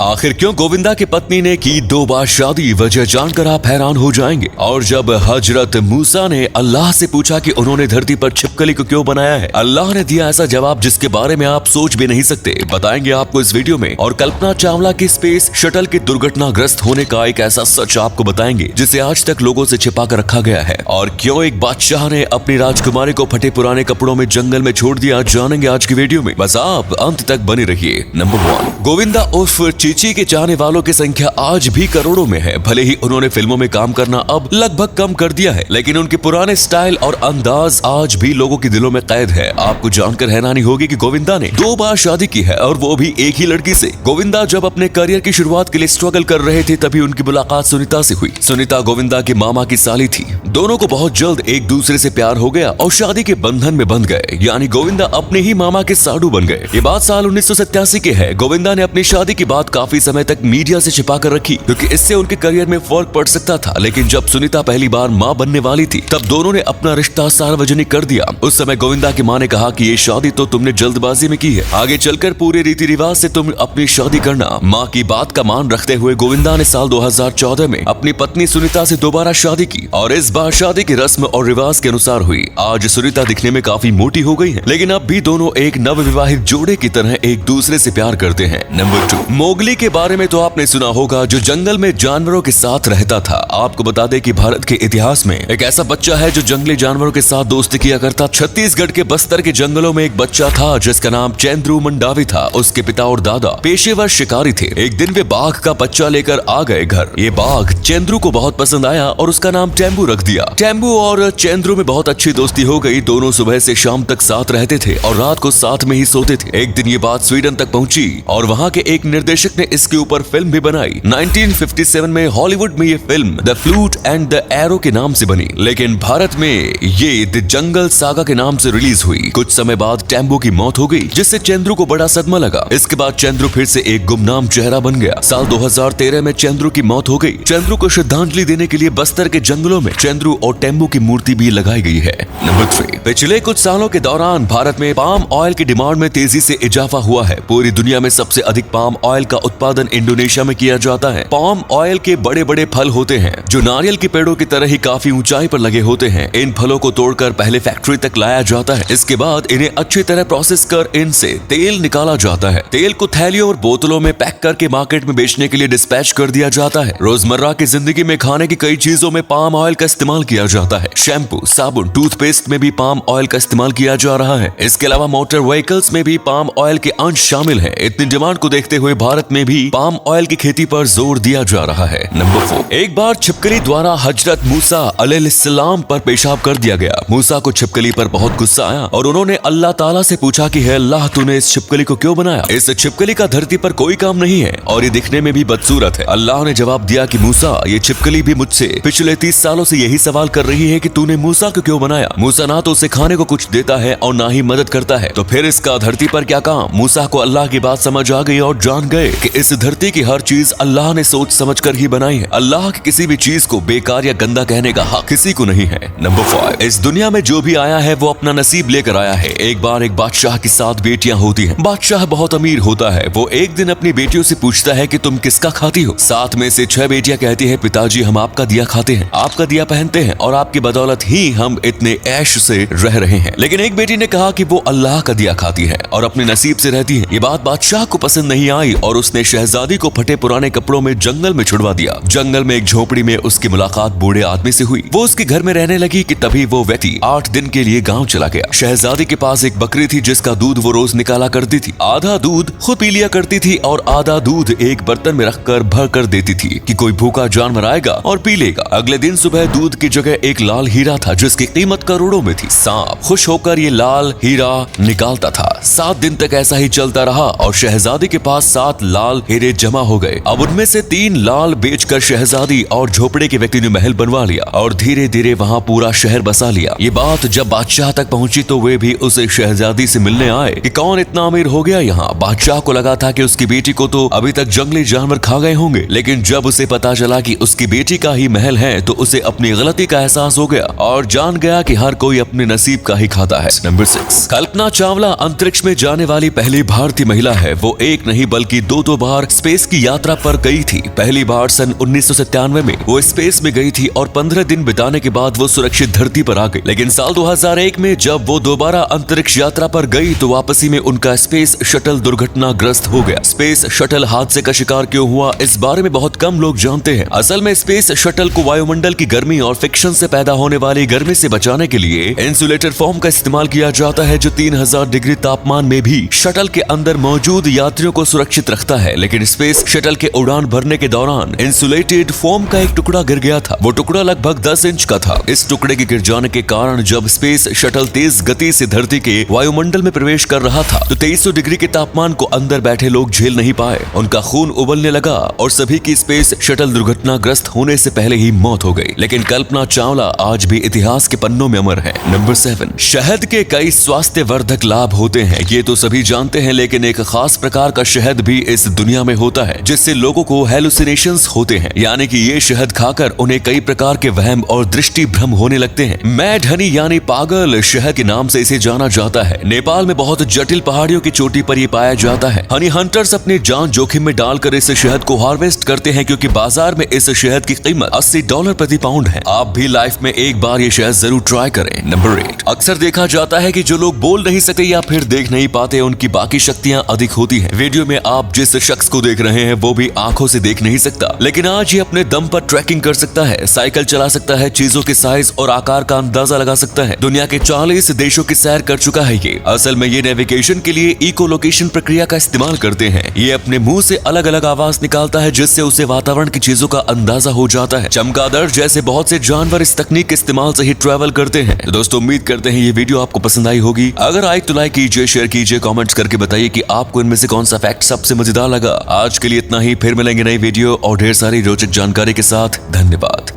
आखिर क्यों गोविंदा की पत्नी ने की 2 बार शादी, वजह जानकर आप हैरान हो जाएंगे। और जब हजरत मूसा ने अल्लाह से पूछा कि उन्होंने धरती पर छिपकली को क्यों बनाया है, अल्लाह ने दिया ऐसा जवाब जिसके बारे में आप सोच भी नहीं सकते। बताएंगे आपको इस वीडियो में। और कल्पना चावला की स्पेस शटल के दुर्घटनाग्रस्त होने का एक ऐसा सच आपको बताएंगे जिसे आज तक लोगों से छिपा कर रखा गया है। और क्यों एक बादशाह ने अपनी राजकुमारी को फटे पुराने कपड़ों में जंगल में छोड़ दिया, जानेंगे आज की वीडियो में। बस आप अंत तक बने रहिए। नंबर 1, गोविंदा उर्फ चीची के चाहने वालों की संख्या आज भी करोड़ों में है। भले ही उन्होंने फिल्मों में काम करना अब लगभग कम कर दिया है, लेकिन उनके पुराने स्टाइल और अंदाज आज भी लोगों के दिलों में कैद है। आपको जानकर हैरानी होगी कि गोविंदा ने 2 बार शादी की है, और वो भी एक ही लड़की से। गोविंदा जब अपने करियर की शुरुआत के लिए स्ट्रगल कर रहे थे, तभी उनकी मुलाकात सुनीता से हुई। सुनीता गोविंदा के मामा की साली थी। दोनों को बहुत जल्द एक दूसरे से प्यार हो गया और शादी के बंधन में बंध गए, यानी गोविंदा अपने ही मामा के साडू बन गए। ये बात साल 1987 के है। गोविंदा ने अपनी शादी की बात काफी समय तक मीडिया से छिपा कर रखी, क्योंकि इससे उनके करियर में फर्क पड़ सकता था। लेकिन जब सुनीता पहली बार मां बनने वाली थी, तब दोनों ने अपना रिश्ता सार्वजनिक कर दिया। उस समय गोविंदा की मां ने कहा कि ये शादी तो तुमने जल्दबाजी में की है, आगे चलकर पूरे रीति रिवाज से तुम अपनी शादी करना। मां की बात का मान रखते हुए गोविंदा ने साल 2014 में अपनी पत्नी सुनीता से दोबारा शादी की, और इस बार शादी की रस्म और रिवाज के अनुसार हुई। आज सुनीता दिखने में काफी मोटी हो गई है, लेकिन अब भी दोनों एक नवविवाहित जोड़े की तरह एक दूसरे से प्यार करते हैं। नंबर 2, मोगली के बारे में तो आपने सुना होगा, जो जंगल में जानवरों के साथ रहता था। आपको बता दें कि भारत के इतिहास में एक ऐसा बच्चा है जो जंगली जानवरों के साथ दोस्ती किया करता। छत्तीसगढ़ के बस्तर के जंगलों में एक बच्चा था जिसका नाम चेंद्रू मंडावी था। उसके पिता और दादा पेशेवर शिकारी थे। एक दिन वे बाघ का बच्चा लेकर आ गए घर। ये बाघ चेंद्रू को बहुत पसंद आया और उसका नाम टेम्बू रख दिया। टेम्बू और चेंद्रू में बहुत अच्छी दोस्ती हो गई। दोनों सुबह से शाम तक साथ रहते थे और रात को साथ में ही सोते थे। एक दिन ये बात स्वीडन तक पहुंची और वहां के एक निर्देशक ने इसके ऊपर फिल्म भी बनाई। 1957 में हॉलीवुड में ये film the flute and the arrow के नाम से बनी, लेकिन भारत में ये द जंगल सागा के नाम से रिलीज हुई। कुछ समय बाद टेम्बू की मौत हो गई, जिससे चेंद्रू को बड़ा सदमा लगा। इसके बाद चेंद्रू फिर से एक गुमनाम चेहरा बन गया। साल 2013 में चेंद्रू की मौत हो गई। चेंद्रू को श्रद्धांजलि देने के लिए बस्तर के जंगलों में चेंद्रू और टेम्बू की मूर्ति भी लगाई गई है। नंबर 3, पिछले कुछ सालों के दौरान भारत में पाम ऑयल की डिमांड में तेजी से इजाफा हुआ है। पूरी दुनिया में सबसे अधिक पाम ऑयल का उत्पादन इंडोनेशिया में किया जाता है। पाम ऑयल के बड़े बड़े फल होते हैं, जो नारियल के पेड़ों की तरह ही काफी ऊंचाई पर लगे होते हैं। इन फलों को तोड़कर पहले फैक्ट्री तक लाया जाता है। इसके बाद इन्हें अच्छी तरह प्रोसेस कर इनसे तेल निकाला जाता है। तेल को थैलियों और बोतलों में पैक करके मार्केट में बेचने के लिए डिस्पैच कर दिया जाता है। रोजमर्रा की जिंदगी में खाने की कई चीजों में पाम ऑयल का इस्तेमाल किया जाता है। शैम्पू, साबुन, टूथपेस्ट में भी पाम ऑयल का इस्तेमाल किया जा रहा है। इसके अलावा मोटर व्हीकल्स में भी पाम ऑयल के अंश शामिल है। इतनी डिमांड को देखते हुए भारत में भी पाम ऑयल की खेती पर जोर दिया जा रहा है। नंबर 4, एक बार छिपकली द्वारा हजरत मूसा अलैहिस्सलाम पर पेशाब कर दिया गया। मूसा को छिपकली पर बहुत गुस्सा आया और उन्होंने अल्लाह ताला से पूछा कि हे अल्लाह, तूने इस छिपकली को क्यों बनाया? इस छिपकली का धरती पर कोई काम नहीं है और ये दिखने में भी बदसूरत है। अल्लाह ने जवाब दिया कि मूसा, ये छिपकली भी मुझसे पिछले 30 सालों से यही सवाल कर रही है कि तूने मूसा को क्यों बनाया। मूसा ना तो उसे खाने को कुछ देता है और ना ही मदद करता है, तो फिर इसका धरती पर क्या काम? मूसा को अल्लाह की बात समझ आ गई और जान गए कि इस धरती की हर चीज अल्लाह ने सोच समझ कर ही बनाई है। अल्लाह की किसी भी चीज को बेकार या गंदा कहने का हक किसी को नहीं है। नंबर 5, इस दुनिया में जो भी आया है वो अपना नसीब लेकर आया है। एक बार एक बादशाह की 7 बेटियां होती हैं। बादशाह बहुत अमीर होता है। वो एक दिन अपनी बेटियों से पूछता है कि तुम किसका खाती हो? 7 में से 6 बेटियां कहती है, पिताजी हम आपका दिया खाते हैं, आपका दिया पहनते हैं और आपकी बदौलत ही हम इतने ऐश से रह रहे हैं। लेकिन एक बेटी ने कहा कि वो अल्लाह का दिया खाती है और अपने नसीब से रहती है। ये बात बादशाह को पसंद नहीं आई और उसने शहजादी को फटे पुराने कपड़ों में जंगल में छुड़वा दिया। जंगल में एक झोपड़ी में उसकी मुलाकात बूढ़े आदमी से हुई। वो उसके घर में रहने लगी कि तभी वो व्यक्ति 8 दिन के लिए गांव चला गया। शहजादी के पास एक बकरी थी जिसका दूध वो रोज निकाला करती थी। आधा दूध खुद पी लिया करती थी और आधा दूध एक बर्तन में रखकर भर कर देती थी कि कोई भूखा जानवर आएगा और पी लेगा। अगले दिन सुबह दूध की जगह एक लाल हीरा था जिसकी कीमत करोड़ों में थी। सांप खुश होकर ये लाल हीरा निकालता था। 7 दिन तक ऐसा ही चलता रहा और शहजादी के पास 7 लाल हीरे जमा हो गए। अब उनमें से 3 लाल बेचकर शहजादी और झोपड़े के व्यक्ति ने महल बनवा लिया और धीरे धीरे वहाँ पूरा शहर बसा लिया। ये बात जब बादशाह तक पहुंची तो वे भी उस शहजादी से मिलने आए कि कौन इतना अमीर हो गया यहाँ। बादशाह को लगा था कि उसकी बेटी को तो अभी तक जंगली जानवर खा गए होंगे, लेकिन जब उसे पता चला कि उसकी बेटी का ही महल है तो उसे अपनी गलती का एहसास हो गया और जान गया कि हर कोई अपने नसीब का ही खाता है। नंबर 6, कल्पना चावला अंतरिक्ष में जाने वाली पहली भारतीय महिला है। वो एक नहीं बल्कि 2 2 बार स्पेस की यात्रा पर गई थी। पहली बार सन 1997 में वो स्पेस में गई थी और 15 दिन बिताने के बाद वो सुरक्षित धरती पर आ गई। लेकिन साल 2001 में जब वो दोबारा अंतरिक्ष यात्रा पर गई तो वापसी में उनका स्पेस शटल दुर्घटनाग्रस्त हो गया। स्पेस शटल हादसे का शिकार क्यों हुआ, इस बारे में बहुत कम लोग जानते हैं। असल में स्पेस शटल को वायुमंडल की गर्मी और फिक्शन से पैदा होने वाली गर्मी से बचाने के लिए इंसुलेटर फोम का इस्तेमाल किया जाता है, जो 3000 डिग्री तापमान में भी शटल के अंदर मौजूद यात्रियों को सुरक्षित रखता है। लेकिन स्पेस शटल के उड़ान भरने के दौरान इंसुलेटेड फोम का एक टुकड़ा गिर गया था। वो टुकड़ा लगभग 10 इंच का था। इस टुकड़े के गिर जाने के कारण जब स्पेस शटल तेज गति से धरती के वायुमंडल में प्रवेश कर रहा था तो 2300 डिग्री के तापमान को अंदर बैठे लोग झेल नहीं पाए। उनका खून उबलने लगा और सभी की स्पेस शटल दुर्घटनाग्रस्त होने से पहले ही मौत हो गई। लेकिन कल्पना चावला आज भी इतिहास के पन्नों में अमर है। नंबर 7, शहद के कई स्वास्थ्य वर्धक लाभ होते हैं, ये तो सभी जानते हैं। लेकिन एक खास प्रकार का शहद भी इस दुनिया में होता है जिससे लोगों को हेलुसिनेशंस होते हैं, यानी कि ये शहद खाकर उन्हें कई प्रकार के वहम और दृष्टि भ्रम होने लगते हैं। मैड हनी यानी पागल शहद के नाम से इसे जाना जाता है। नेपाल में बहुत जटिल पहाड़ियों की चोटी पर ये पाया जाता है। हनी हंटर्स अपनी जान जोखिम में डालकर इस शहद को हार्वेस्ट करते हैं क्योंकि बाजार में इस शहद की कीमत $80 प्रति पाउंड है। आप भी लाइफ में एक बार ये शहद जरूर ट्राई करें। नंबर 8, अक्सर देखा जाता है कि जो लोग बोल नहीं सकते या फिर देख नहीं पाते उनकी बाकी शक्तियां अधिक होती हैं। वीडियो में आप जिस शख्स को देख रहे हैं वो भी आंखों से देख नहीं सकता, लेकिन आज ये अपने दम पर ट्रैकिंग कर सकता है, साइकिल चला सकता है, चीजों के साइज और आकार का अंदाजा लगा सकता है। दुनिया के 40 देशों की सैर कर चुका है ये। असल में ये नेविगेशन के लिए इको लोकेशन प्रक्रिया का इस्तेमाल करते हैं। ये अपने मुंह से अलग अलग आवाज निकालता है जिससे उसे वातावरण की चीजों का अंदाजा हो जाता है। चमगादड़ जैसे बहुत से जानवर इस तकनीक के इस्तेमाल से ही ट्रैवल करते हैं। तो दोस्तों उम्मीद करते हैं ये वीडियो आपको पसंद आई होगी। अगर आई तो लाइक कीजिए, शेयर कीजिए, कमेंट्स करके बताइए कि आपको इनमें से कौन सा फैक्ट सबसे मजेदार लगा। आज के लिए इतना ही, फिर मिलेंगे नई वीडियो और ढेर सारी रोचक जानकारी के साथ। धन्यवाद।